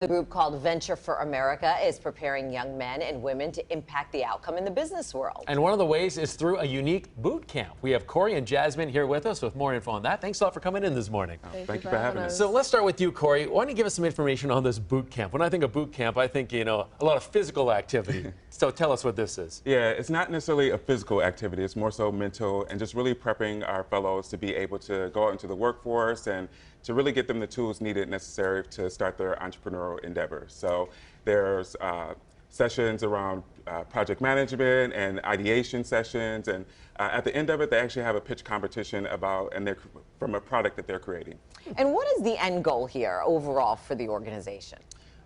The group called Venture for America is preparing young men and women to impact the outcome in the business world. And one of the ways is through a unique boot camp. We have Corey and Jasmine here with us with more info on that. Thanks a lot for coming in this morning. Thank you for having us. So let's start with you, Corey. Why don't you give us some information on this boot camp? When I think of boot camp, I think, a lot of physical activity. So tell us what this is. Yeah, it's not necessarily a physical activity. It's more so mental and just really prepping our fellows to be able to go out into the workforce and to really get them the tools needed necessary to start their entrepreneurial endeavors. So there's sessions around project management and ideation sessions, and at the end of it, they actually have a pitch competition from a product that they're creating. And what is the end goal here overall for the organization?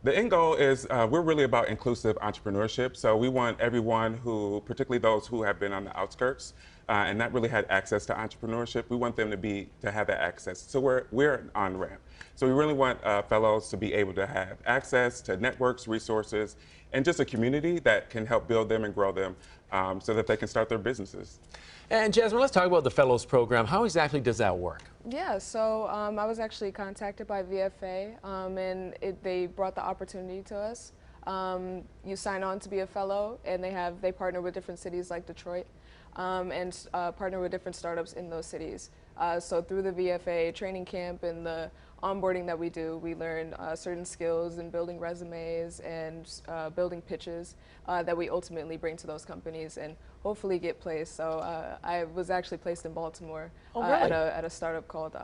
The end goal is we're really about inclusive entrepreneurship. So we want everyone who, particularly those who have been on the outskirts and not really had access to entrepreneurship, we want them to have that access. So we're an on-ramp. So we really want fellows to be able to have access to networks, resources, and just a community that can help build them and grow them so that they can start their businesses. And Jasmine, let's talk about the Fellows Program. How exactly does that work? Yeah, so I was actually contacted by VFA, and they brought the opportunity to us. You sign on to be a fellow, and they partner with different cities like Detroit, and partner with different startups in those cities. So through the VFA training camp and the onboarding that we do, we learn certain skills in building resumes and building pitches that we ultimately bring to those companies and hopefully get placed. So I was actually placed in Baltimore at a startup called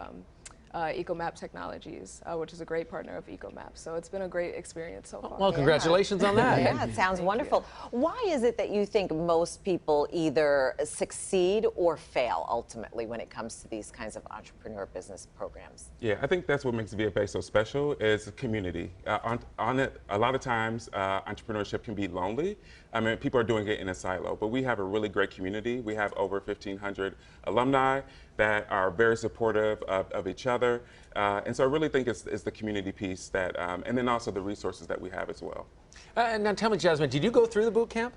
EcoMap Technologies, which is a great partner of EcoMap. So it's been a great experience so far. Well, congratulations on that. Yeah, it sounds wonderful. Why is it that you think most people either succeed or fail ultimately when it comes to these kinds of entrepreneur business programs? Yeah, I think that's what makes VFA so special is community. On it, a lot of times entrepreneurship can be lonely. I mean, people are doing it in a silo, but we have a really great community. We have over 1,500 alumni that are very supportive of each other. And so I really think it's the community piece that, and then also the resources that we have as well. Now tell me, Jasmine, did you go through the boot camp?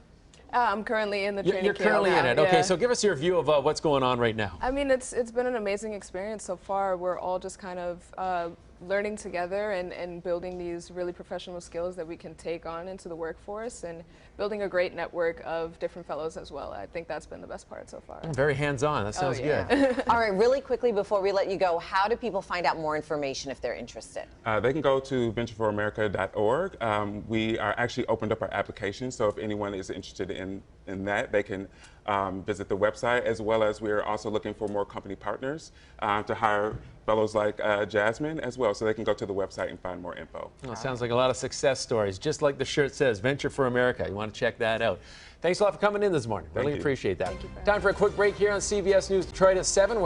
I'm currently in the training camp. You're currently in it. Okay, yeah. so give us your view of what's going on right now. I mean, it's been an amazing experience so far. We're all just kind of learning together and building these really professional skills that we can take on into the workforce and building a great network of different fellows as well. I think that's been the best part so far. Very hands-on. That sounds good. All right, really quickly before we let you go, how do people find out more information if they're interested? They can go to ventureforamerica.org. We are actually opened up our application, so if anyone is interested in that, they can visit the website, as well as we're also looking for more company partners to hire fellows like Jasmine as well, so they can go to the website and find more info. Well, sounds like a lot of success stories, just like the shirt says, Venture for America. You want to check that out. Thanks a lot for coming in this morning. Really appreciate that. Thank you. Time for a quick break here on CBS News Detroit at 7.